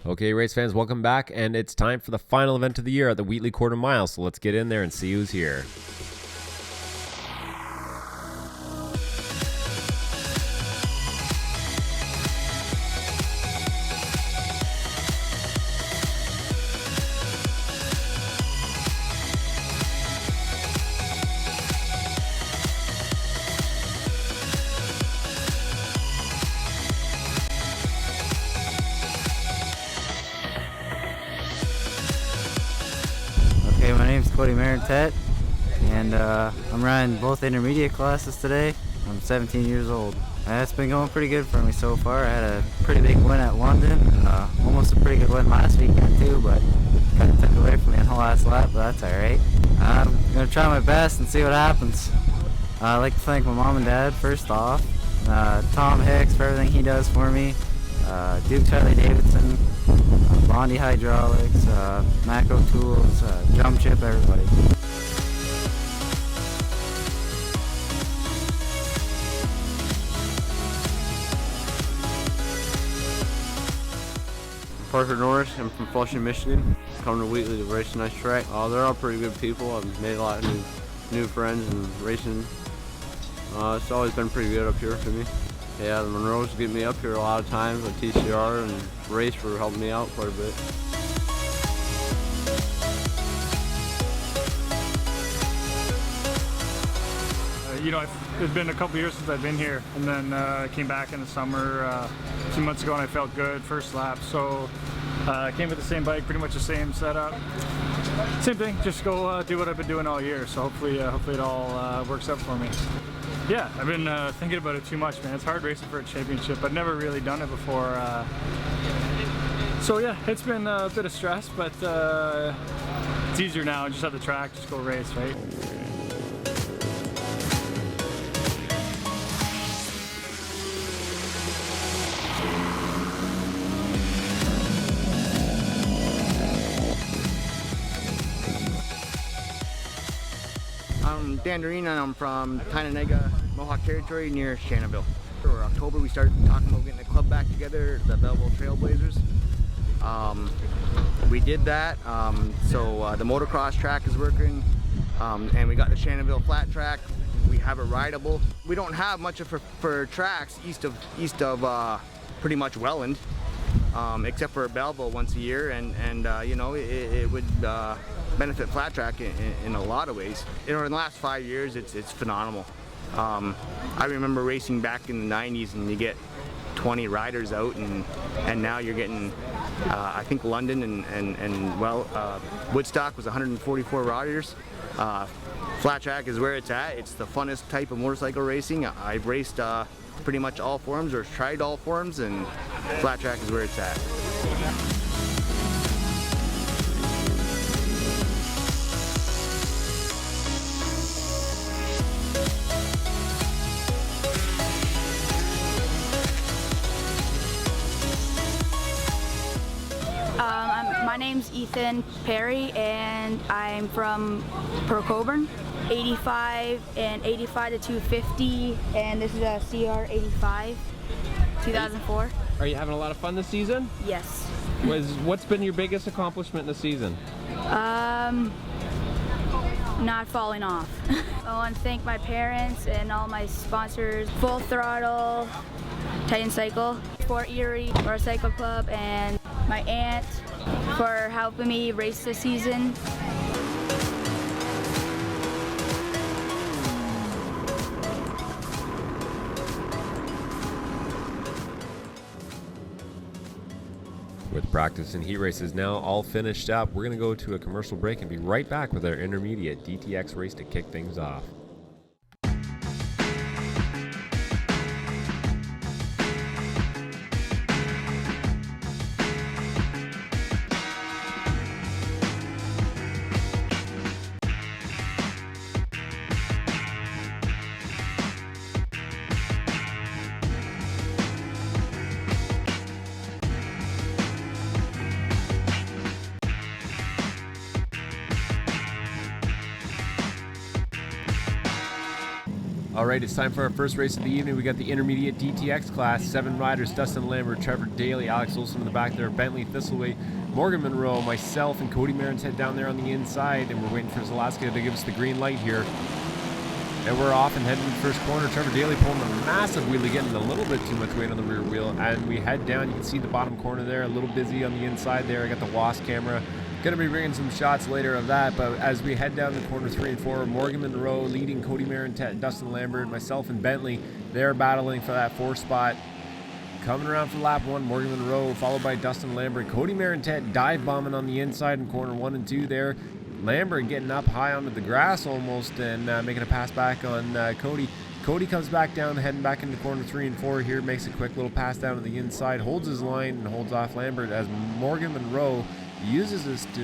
Okay, race fans, welcome back, and it's time for the final event of the year at the Wheately Quarter Mile, so let's get in there and see who's here. Okay, my name's Cody Marintet, and I'm running both intermediate classes today. I'm 17 years old. It's been going pretty good for me so far. I had a pretty big win at London, almost a pretty good win last weekend too, but kind of took away from me in the last lap, but that's alright. I'm going to try my best and see what happens. I'd like to thank my mom and dad first off, Tom Hicks for everything he does for me, Duke Harley Davidson, Bondi Hydraulics, Macro Tools, Jump Chip, everybody. Parker Norris, I'm from Flushing, Michigan. Come to Wheatley to race a nice track. They're all pretty good people. I've made a lot of new friends in racing. It's always been pretty good up here for me. Yeah, the Monroes get me up here a lot of times with TCR and race for helping me out quite a bit. You know, it's been a couple years since I've been here, and then I came back in the summer a few months ago and I felt good first lap. So I came with the same bike, pretty much the same setup. Same thing, just go do what I've been doing all year. So hopefully it all works out for me. Yeah, I've been thinking about it too much, man. It's hard racing for a championship. I've never really done it before. So yeah, it's been a bit of stress, but it's easier now. Just have the track, just go race, right? I'm Dan Doreen, and I'm from Tynanega, Mohawk Territory near Shannonville. For October, we started talking about getting a club back together, the Belleville Trailblazers. We did that, so the motocross track is working, and we got the Shannonville flat track. We have it rideable. We don't have much for tracks east of pretty much Welland, except for Belleville once a year, and you know, it would benefit flat track in a lot of ways. You know, in the last 5 years, it's phenomenal. I remember racing back in the 90s, and you get 20 riders out, and now you're getting, I think London and Woodstock was 144 riders. Flat track is where it's at. It's the funnest type of motorcycle racing. I've raced pretty much all forms, or tried all forms, and flat track is where it's at. My name's Ethan Perry, and I'm from Pearl Coburn. 85 and 85 to 250, and this is a CR 85, 2004. Are you having a lot of fun this season? Yes. What's been your biggest accomplishment in the season? Not falling off. I want to thank my parents and all my sponsors, Full Throttle, Titan Cycle, Fort Erie Motorcycle Club, and my aunt for helping me race this season. With practice and heat races now all finished up, we're going to go to a commercial break and be right back with our intermediate DTX race to kick things off. All right, it's time for our first race of the evening. We got the intermediate DTX class, 7 riders, Dustin Lambert, Trevor Daly, Alex Olson in the back there, Bentley Thistleway, Morgan Monroe, myself, and Cody Marin's head down there on the inside, and we're waiting for Zalaska to give us the green light here. And we're off and heading to the first corner. Trevor Daly pulling a massive wheelie, getting a little bit too much weight on the rear wheel, and we head down. You can see the bottom corner there, a little busy on the inside there. I got the WASP camera. Going to be bringing some shots later of that, but as we head down to corner 3 and 4, Morgan Monroe leading Cody Marin, Dustin Lambert, myself, and Bentley. They're battling for that 4th spot. Coming around for lap 1, Morgan Monroe, followed by Dustin Lambert. Cody Marin dive bombing on the inside in corner 1 and 2 there. Lambert getting up high onto the grass almost and making a pass back on Cody. Cody comes back down, heading back into corner 3 and 4 here, makes a quick little pass down to the inside, holds his line and holds off Lambert as Morgan Monroe uses this to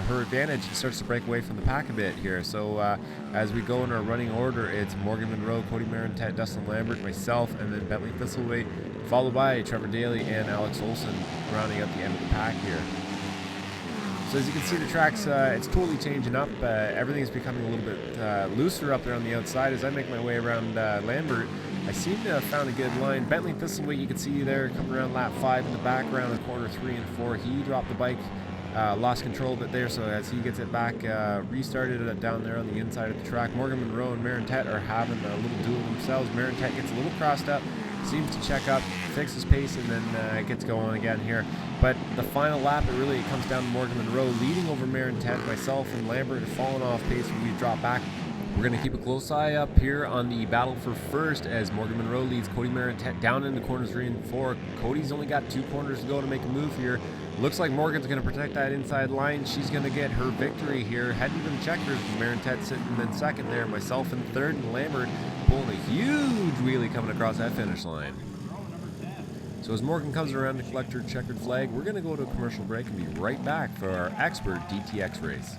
her advantage and starts to break away from the pack a bit here. So as we go in our running order, it's Morgan Monroe, Cody Marin, Dustin Lambert, myself, and then Bentley Thistleway, followed by Trevor Daly and Alex Olson rounding up the end of the pack here. So as you can see, the track's it's totally changing up. Everything's becoming a little bit looser up there on the outside. As I make my way around Lambert, I seem to have found a good line. Bentley Thistleway, you can see there coming around lap 5 in the background of corner 3 and 4. He dropped the bike, lost control of it there, so as he gets it back, restarted it down there on the inside of the track. Morgan Monroe and Marintet are having a little duel themselves. Marintet gets a little crossed up, seems to check up, fixes pace, and then gets going again here. But the final lap, it comes down to Morgan Monroe leading over Marintet. Myself and Lambert have fallen off pace when we drop back. We're going to keep a close eye up here on the battle for first as Morgan Monroe leads Cody Marintet down into corners 3 and 4. Cody's only got 2 corners to go to make a move here. Looks like Morgan's going to protect that inside line. She's going to get her victory here. Heading to the checkers, Marintet sitting in second there. Myself in third, and Lambert pulling a huge wheelie coming across that finish line. So as Morgan comes around to collect her checkered flag, we're going to go to a commercial break and be right back for our expert DTX race.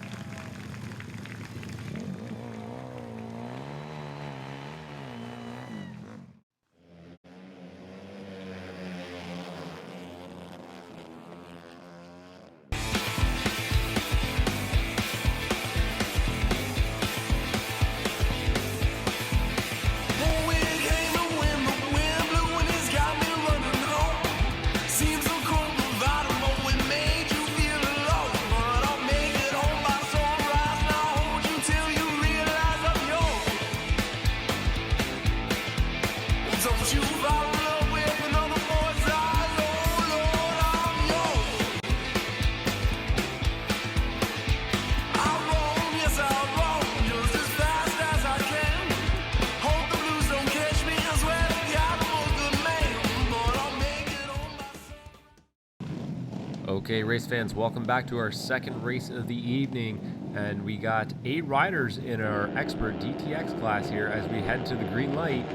Okay, race fans, welcome back to our second race of the evening, and we got 8 riders in our expert DTX class here as we head to the green light.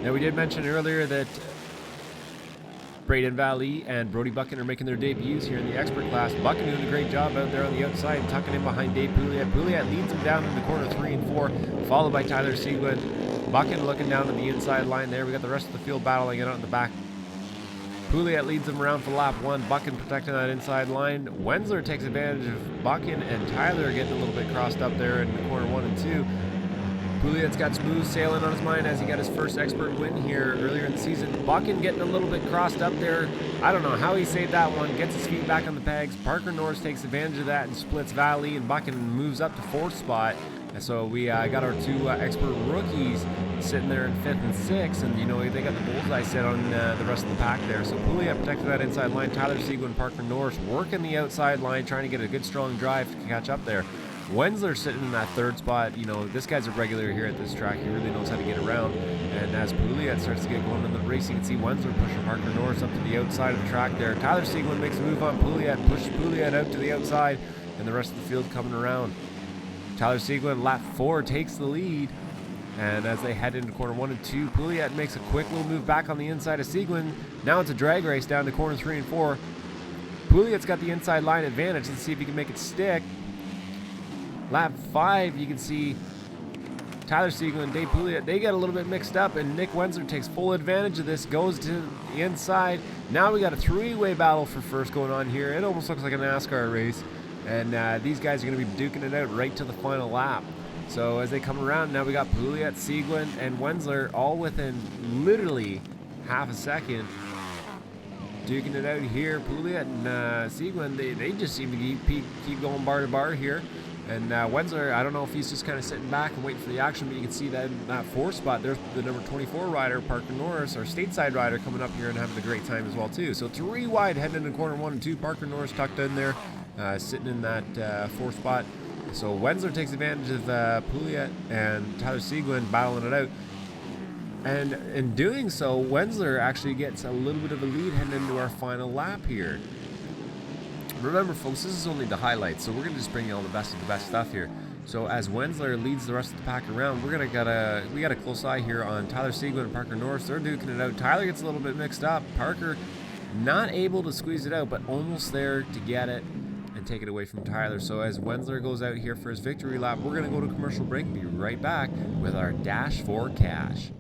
Now, we did mention earlier that Braden Valley and Brody Buchan are making their debuts here in the expert class. Buchan doing a great job out there on the outside, tucking in behind Dave Pouliot. Pouliot leads him down into corner 3 and 4, followed by Tyler Seguin. Buchan looking down at the inside line there. We got the rest of the field battling it out in the back. Pouliot leads them around for lap 1. Buchan protecting that inside line. Wensler takes advantage of Buchan, and Tyler getting a little bit crossed up there in corner 1 and 2. Pouliot's got smooth sailing on his mind as he got his first expert win here earlier in the season. Buchan getting a little bit crossed up there. I don't know how he saved that one. Gets his feet back on the pegs. Parker Norris takes advantage of that and splits Valley, and Buchan moves up to 4th spot. And so we got our 2 expert rookies sitting there in 5th and 6th, and you know they got the bullseye set on the rest of the pack there. So Pouliot protected that inside line. Tyler Seguin, Parker Norris working the outside line, trying to get a good strong drive to catch up there. Wensler sitting in that third spot. You know, this guy's a regular here at this track. He really knows how to get around. And as Pouliot starts to get going in the race, you can see Wensler pushing Parker Norris up to the outside of the track there. Tyler Seguin makes a move on Pouliot, pushes Pouliot out to the outside, and the rest of the field coming around. Tyler Seguin, lap 4, takes the lead. And as they head into corner 1 and 2, Pouliot makes a quick little move back on the inside of Seguin. Now it's a drag race down to corner 3 and 4. Pouliot's got the inside line advantage. Let's see if he can make it stick. Lap 5, you can see Tyler Seguin and Dave Pouliot, they get a little bit mixed up, and Nick Wensler takes full advantage of this, goes to the inside. Now we got a three-way battle for first going on here. It almost looks like a NASCAR race, and these guys are going to be duking it out right to the final lap. So as they come around, now we got Pouliot, Seguin, and Wensler all within literally half a second. Duking it out here. Pouliot and Seguin, they just seem to keep going bar to bar here. And Wensler, I don't know if he's just kind of sitting back and waiting for the action, but you can see that in that 4th spot, there's the number 24 rider, Parker Norris, our stateside rider, coming up here and having a great time as well, too. So 3 wide heading into corner 1 and 2. Parker Norris tucked in there, sitting in that 4th spot. So Wensler takes advantage of Pouliot and Tyler Seguin battling it out. And in doing so, Wensler actually gets a little bit of a lead heading into our final lap here. Remember, folks, this is only the highlights, so we're going to just bring you all the best of the best stuff here. So as Wensler leads the rest of the pack around, we got a close eye here on Tyler Seguin and Parker Norris. They're duking it out. Tyler gets a little bit mixed up. Parker not able to squeeze it out, but almost there to get it and take it away from Tyler. So as Wensler goes out here for his victory lap, we're going to go to commercial break and be right back with our Dash for Cash.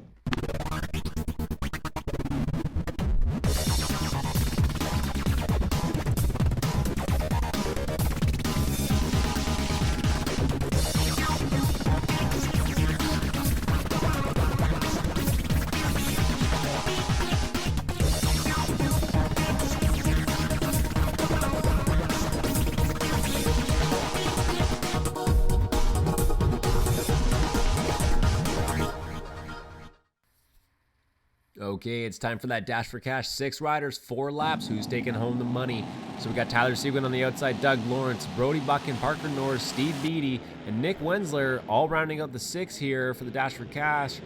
Okay, it's time for that Dash for Cash. 6 riders, 4 laps. Who's taking home the money? So we got Tyler Seguin on the outside, Doug Lawrence, Brody Buchan, Parker Norris, Steve Beatty, and Nick Wensler all rounding out the 6 here for the Dash for Cash.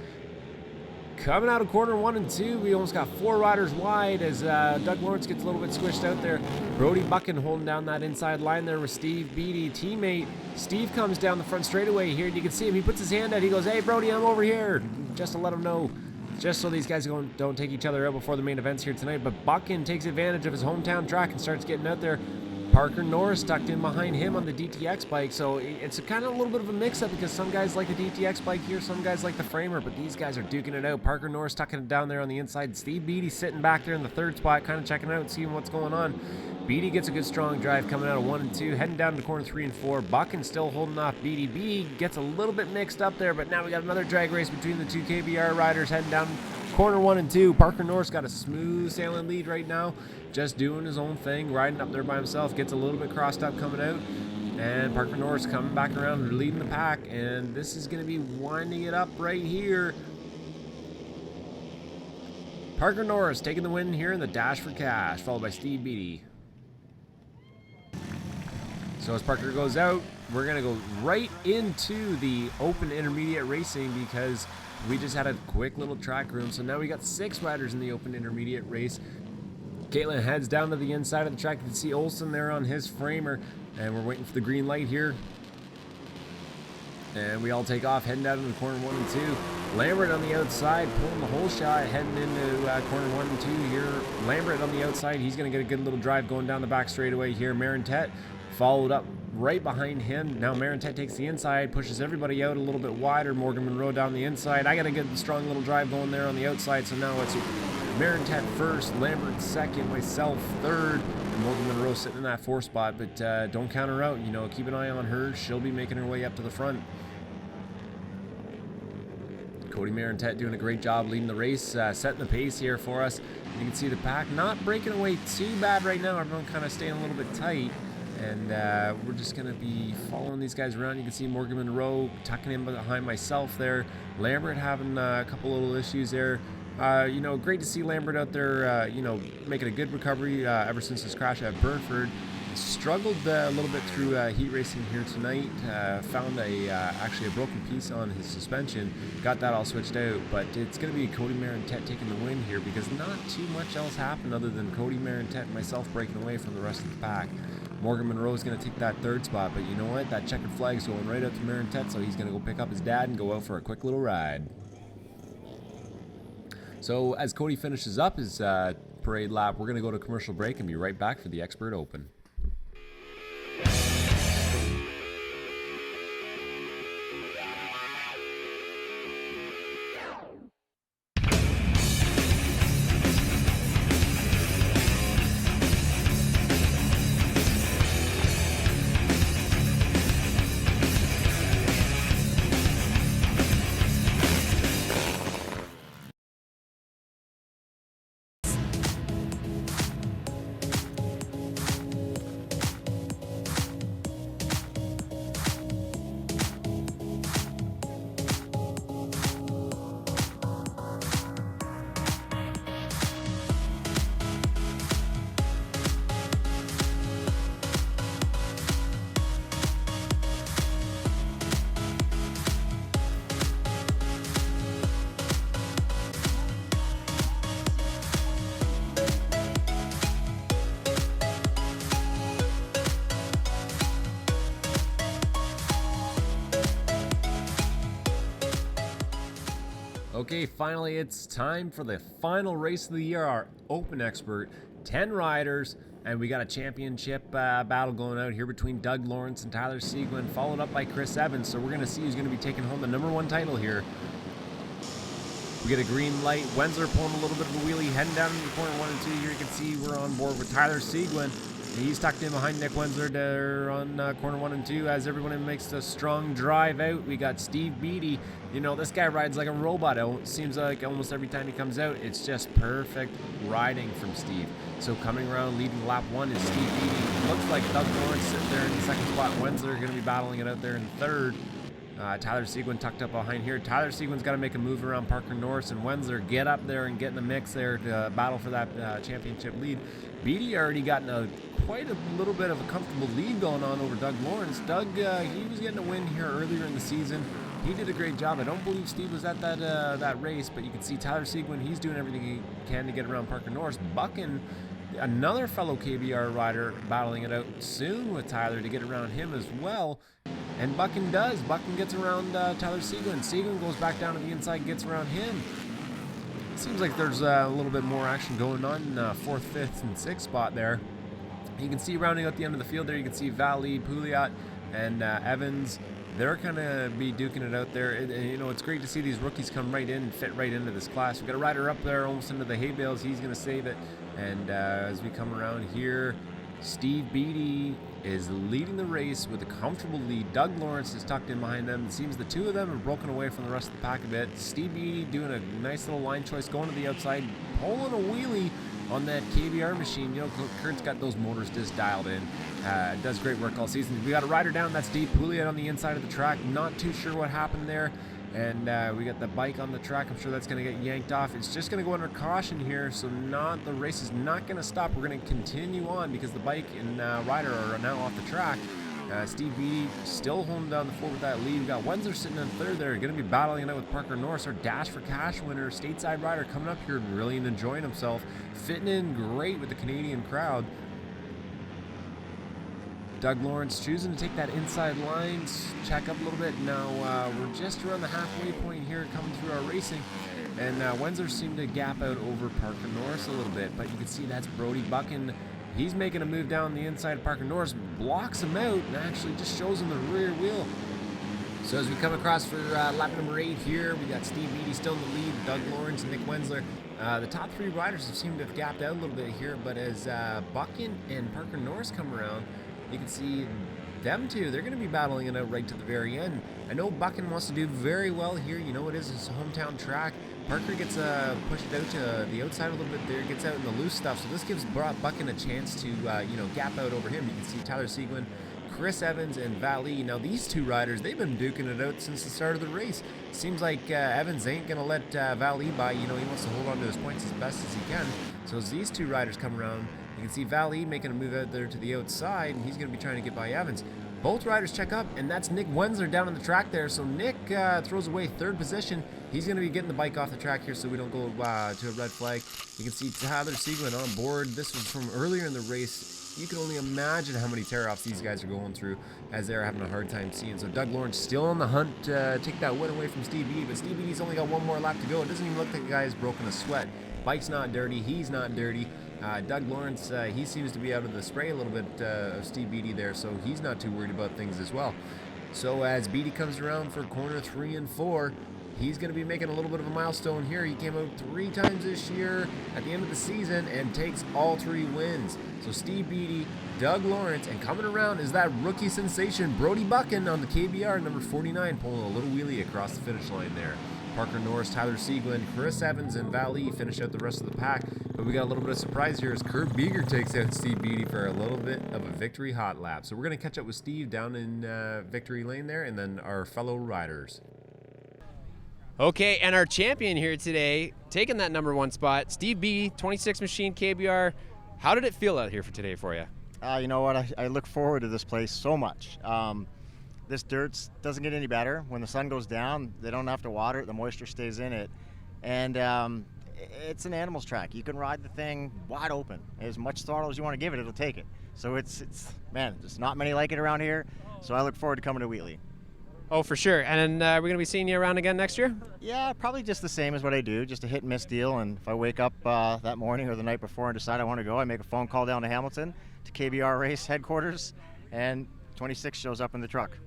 Coming out of corner 1 and 2, we almost got 4 riders wide as Doug Lawrence gets a little bit squished out there. Brody Buchan holding down that inside line there with Steve Beatty, teammate. Steve comes down the front straightaway here. You can see him. He puts his hand out. He goes, "Hey, Brody, I'm over here," just to let him know. Just so these guys don't take each other out before the main events here tonight. But Buchan takes advantage of his hometown track and starts getting out there. Parker Norris tucked in behind him on the DTX bike. So it's a kind of a little bit of a mix-up because some guys like the DTX bike here, some guys like the Framer, but these guys are duking it out. Parker Norris tucking it down there on the inside. Steve Beatty sitting back there in the 3rd spot, kind of checking it out and seeing what's going on. Beatty gets a good strong drive coming out of 1 and 2, heading down to corner 3 and 4. Buchan still holding off Beatty. Beatty gets a little bit mixed up there, but now we got another drag race between the 2 KBR riders heading down corner 1 and 2. Parker Norris got a smooth sailing lead right now, just doing his own thing, riding up there by himself, gets a little bit crossed up coming out, and Parker Norris coming back around leading the pack, and this is going to be winding it up right here. Parker Norris taking the win here in the Dash for Cash, followed by Steve Beatty. So as Parker goes out, we're going to go right into the open intermediate racing because we just had a quick little track room. So now we got 6 riders in the open intermediate race. Caitlin heads down to the inside of the track. You can see Olsen there on his Framer, and we're waiting for the green light here. And we all take off, heading down into corner 1 and 2. Lambert on the outside, pulling the whole shot, heading into corner 1 and 2 here. Lambert on the outside, he's going to get a good little drive going down the back straightaway here. Marintet followed up right behind him. Now Marintet takes the inside, pushes everybody out a little bit wider. Morgan Monroe down the inside. I got a good strong little drive going there on the outside, so now it's Marintet first, Lambert second, myself third, and Morgan Monroe sitting in that 4th spot, but don't count her out. You know, keep an eye on her. She'll be making her way up to the front. Cody Marintet doing a great job leading the race, setting the pace here for us. You can see the pack not breaking away too bad right now. Everyone kind of staying a little bit tight. And we're just going to be following these guys around. You can see Morgan Monroe tucking in behind myself there. Lambert having a couple little issues there. You know, great to see Lambert out there, you know, making a good recovery ever since his crash at Burnford. Struggled a little bit through heat racing here tonight. Found actually a broken piece on his suspension. Got that all switched out, but it's going to be Cody Marantet taking the win here because not too much else happened other than Cody Marantet and myself breaking away from the rest of the pack. Morgan Monroe is going to take that third spot, but you know what? That checkered flag's going right out to Marantet, so he's going to go pick up his dad and go out for a quick little ride. So as Cody finishes up his parade lap, we're going to go to commercial break and be right back for the Expert Open. Okay, finally it's time for the final race of the year, our Open Expert. 10 riders, and we got a championship battle going out here between Doug Lawrence and Tyler Seguin, followed up by Chris Evans. So we're going to see who's going to be taking home the #1 title here. We get a green light. Wensler pulling a little bit of a wheelie, heading down into corner 1 and 2. Here you can see we're on board with Tyler Seguin. He's tucked in behind Nick Wensler there on corner 1 and 2 as everyone makes a strong drive out. We got Steve Beatty. You know, this guy rides like a robot. It seems like almost every time he comes out, it's just perfect riding from Steve. So coming around leading lap 1 is Steve Beatty. Looks like Doug Lawrence sitting there in the second spot. Wensler going to be battling it out there in third. Tyler Seguin tucked up behind here. Tyler Seguin's got to make a move around Parker Norris and Wensler. Get up there and get in the mix there to battle for that championship lead. Beatty already gotten quite a little bit of a comfortable lead going on over Doug Lawrence. Doug, he was getting a win here earlier in the season. He did a great job. I don't believe Steve was at that race, but you can see Tyler Seguin, he's doing everything he can to get around Parker Norris. Buckin, another fellow KBR rider, battling it out soon with Tyler to get around him as well. And Buckin does. Buckin gets around Tyler Seguin. Seguin goes back down to the inside and gets around him. Seems like there's a little bit more action going on in 4th, 5th, and 6th spot there. You can see rounding out the end of the field there, you can see Valley, Pouliot, and Evans. They're going to be duking it out there. You know, it's great to see these rookies come right in and fit right into this class. We've got a rider up there almost into the hay bales. He's going to save it. And as we come around here, Steve Beatty is leading the race with a comfortable lead. Doug Lawrence is tucked in behind them. It seems the two of them have broken away from the rest of the pack a bit. Steve Beatty doing a nice little line choice, going to the outside, pulling a wheelie on that KBR machine. You know, Kurt's got those motors just dialed in. Does great work all season. We got a rider down. That's Dave Pouliot on the inside of the track. Not too sure what happened there. And we got the bike on the track. I'm sure that's going to get yanked off. It's just going to go under caution here, so the race is not going to stop. We're going to continue on because the bike and rider are now off the track. Steve Beatty still holding down the floor with that lead. We got Wensler sitting in third there. Going to be battling it out with Parker Norris, our Dash for Cash winner, stateside rider, coming up here and really enjoying himself, fitting in great with the Canadian crowd. Doug Lawrence choosing to take that inside line, check up a little bit. Now we're just around the halfway point here coming through our racing. And Wensler seemed to gap out over Parker Norris a little bit, but you can see that's Brody Buckin. He's making a move down the inside of Parker Norris, blocks him out, and actually just shows him the rear wheel. So as we come across for lap number 8 here, we got Steve Beatty still in the lead, Doug Lawrence and Nick Wensler. The top 3 riders have seemed to have gapped out a little bit here, but as Buckin and Parker Norris come around, you can see them two, they're going to be battling it out right to the very end. I know Buckin wants to do very well here. You know it is his hometown track. Parker gets pushed out to the outside a little bit there, gets out in the loose stuff. So this gives Buckin a chance to, gap out over him. You can see Tyler Seguin, Chris Evans, and Valley. Now these two riders, they've been duking it out since the start of the race. Seems like Evans ain't going to let Valley by. You know, he wants to hold on to his points as best as he can. So as these two riders come around, you You can see Valley making a move out there to the outside, and he's going to be trying to get by Evans. Both riders check up, and that's Nick Wensler down on the track there. So Nick throws away third position. He's going to be getting the bike off the track here so we don't go to a red flag. You can see Tyler Sieglin on board. This was from earlier in the race. You can only imagine how many tear-offs these guys are going through as they're having a hard time seeing. So Doug Lawrence still on the hunt to take that win away from Steve Beattie, but Steve Beattie's only got one more lap to go. It doesn't even look like the guy's broken a sweat. Bike's not dirty. He's not dirty. Doug Lawrence, he seems to be out of the spray a little bit of Steve Beattie there, so he's not too worried about things as well. So as Beattie comes around for corner 3 and 4, he's going to be making a little bit of a milestone here. He came out 3 times this year at the end of the season and takes all 3 wins. So Steve Beattie, Doug Lawrence, and coming around is that rookie sensation, Brody Buchan on the KBR, number 49, pulling a little wheelie across the finish line there. Parker Norris, Tyler Sieglin, Chris Evans, and Valley finish out the rest of the pack. But we got a little bit of surprise here as Kurt Beeger takes out Steve Beattie for a little bit of a victory hot lap. So we're going to catch up with Steve down in victory lane there, and then our fellow riders. Okay, and our champion here today, taking that number 1 spot, Steve Beattie, 26 machine KBR. How did it feel out here for today for you? You know what? I look forward to this place so much. This dirt doesn't get any better. When the sun goes down, they don't have to water it. The moisture stays in it. And it's an animals track. You can ride the thing wide open. As much throttle as you want to give it, it'll take it. So it's man, there's not many like it around here. So I look forward to coming to Wheatley. Oh, for sure. And we're going to be seeing you around again next year? Yeah, probably just the same as what I do, just a hit and miss deal. And if I wake up that morning or the night before and decide I want to go, I make a phone call down to Hamilton to KBR race headquarters, and 26 shows up in the truck.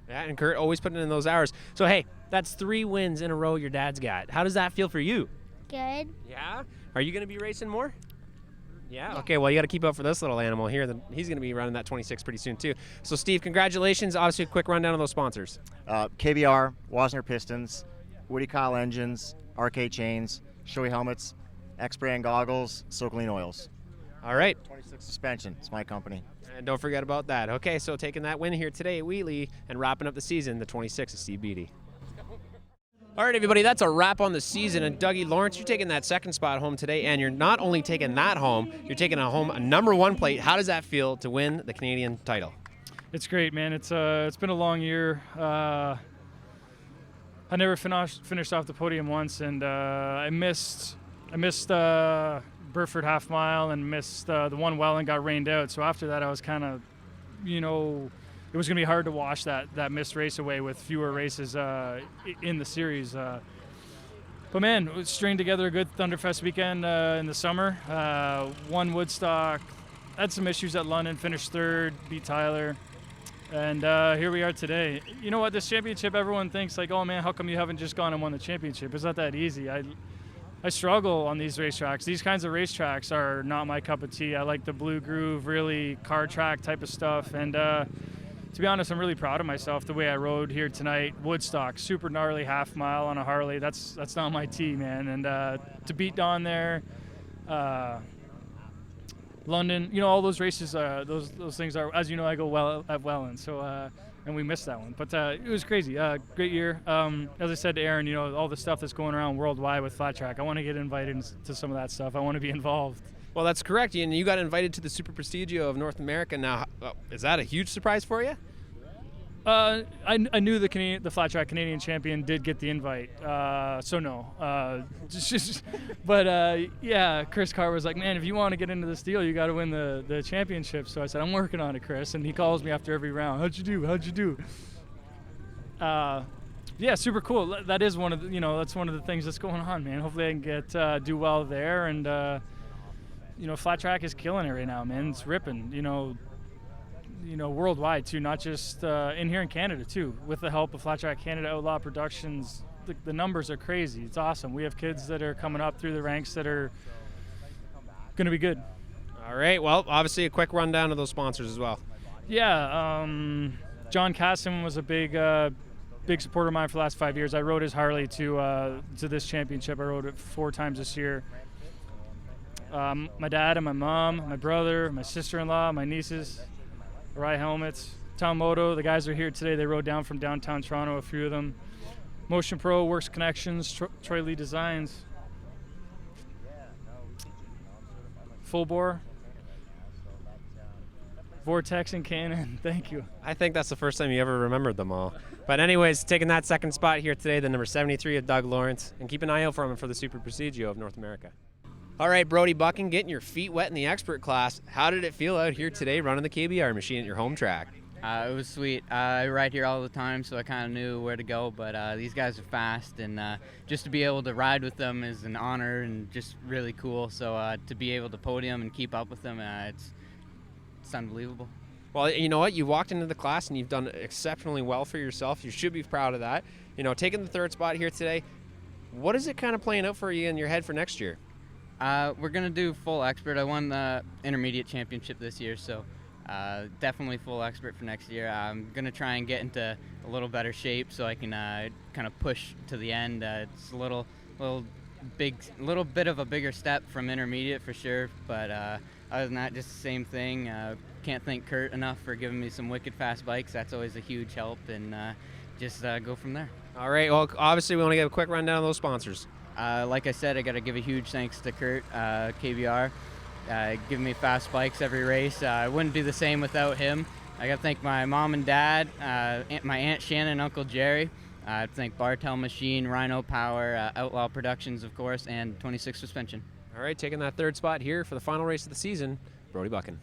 Yeah, and Kurt always putting in those hours. So, hey, that's 3 wins in a row your dad's got. How does that feel for you? Good. Yeah? Are you going to be racing more? Yeah. Okay, well, you got to keep up for this little animal here. He's going to be running that 26 pretty soon, too. So, Steve, congratulations. Obviously, a quick rundown of those sponsors. KBR, Wasner Pistons, Woody Kyle Engines, RK Chains, Shoei Helmets, X-Brand Goggles, Sokoline Oils. All right. 26 Suspension. It's my company. And don't forget about that. Okay, so taking that win here today at Wheatley and wrapping up the season, the 26 is Steve Beattie. All right, everybody, that's a wrap on the season. And Dougie Lawrence, you're taking that 2nd spot home today, and you're not only taking that home, you're taking home a number 1 plate. How does that feel to win the Canadian title? It's great, man. It's been a long year. I never finished off the podium once, and I missed Burford half mile and missed the one Welland, got rained out. So after that, I was kind of, it was going to be hard to wash that missed race away with fewer races in the series. But man, we stringed together a good Thunderfest weekend in the summer. Won Woodstock, had some issues at London, finished 3rd, beat Tyler. And here we are today. You know what, this championship, everyone thinks like, oh man, how come you haven't just gone and won the championship? It's not that easy. I struggle on these racetracks. These kinds of racetracks are not my cup of tea. I like the blue groove, really car track type of stuff. And to be honest, I'm really proud of myself the way I rode here tonight. Woodstock, super gnarly half mile on a Harley. That's not my tea, man. And to beat Don there, London, all those races, those things are, as you know, I go well at Welland. So and we missed that one. But it was crazy. Great year. As I said to Aaron, all the stuff that's going around worldwide with flat track, I want to get invited to some of that stuff. I want to be involved. Well, that's correct. And you got invited to the Super Prestigio of North America. Now, is that a huge surprise for you? I knew the flat track Canadian champion did get the invite, so no. But yeah, Chris Carr was like, man, if you want to get into this deal, you got to win the championship. So I said, I'm working on it, Chris. And he calls me after every round. How'd you do? Yeah, super cool. That is one of the, that's one of the things that's going on, man. Hopefully I can do well there. And flat track is killing it right now, man. It's ripping. Worldwide too, not just in here in Canada too. With the help of Flat Track Canada, Outlaw Productions, the numbers are crazy. It's awesome. We have kids that are coming up through the ranks that are going to be good. All right. Well, obviously a quick rundown of those sponsors as well. Yeah, John Casson was a big supporter of mine for the last 5 years. I rode his Harley to this championship. I rode it 4 times this year. My dad and my mom, my brother, my sister-in-law, my nieces. Rye Helmets, Town Moto, the guys are here today. They rode down from downtown Toronto, a few of them. Motion Pro, Works Connections, Troy Lee Designs. Full Bore, Vortex and Cannon, thank you. I think that's the first time you ever remembered them all. But anyways, taking that second spot here today, the number 73 of Doug Lawrence, and keep an eye out for him for the Super Prestigio of North America. All right, Brody Bucking, getting your feet wet in the expert class. How did it feel out here today running the KBR machine at your home track? It was sweet. I ride here all the time, so I kind of knew where to go, but these guys are fast, and just to be able to ride with them is an honor and just really cool. So to be able to podium and keep up with them, it's unbelievable. Well, you know what? You walked into the class and you've done exceptionally well for yourself. You should be proud of that. You know, taking the third spot here today, what is it kind of playing out for you in your head for next year? We're going to do full expert. I won the intermediate championship this year, so definitely full expert for next year. I'm going to try and get into a little better shape so I can kind of push to the end. It's a little bit of a bigger step from intermediate for sure, but other than that, just the same thing. Can't thank Kurt enough for giving me some wicked fast bikes. That's always a huge help, and just go from there. All right, well, obviously we want to get a quick rundown of those sponsors. Like I said, I got to give a huge thanks to Kurt, KBR, giving me fast bikes every race. I wouldn't do the same without him. I got to thank my mom and dad, my Aunt Shannon and Uncle Jerry. I thank Bartel Machine, Rhino Power, Outlaw Productions, of course, and 26 Suspension. All right, taking that third spot here for the final race of the season, Brody Bucking.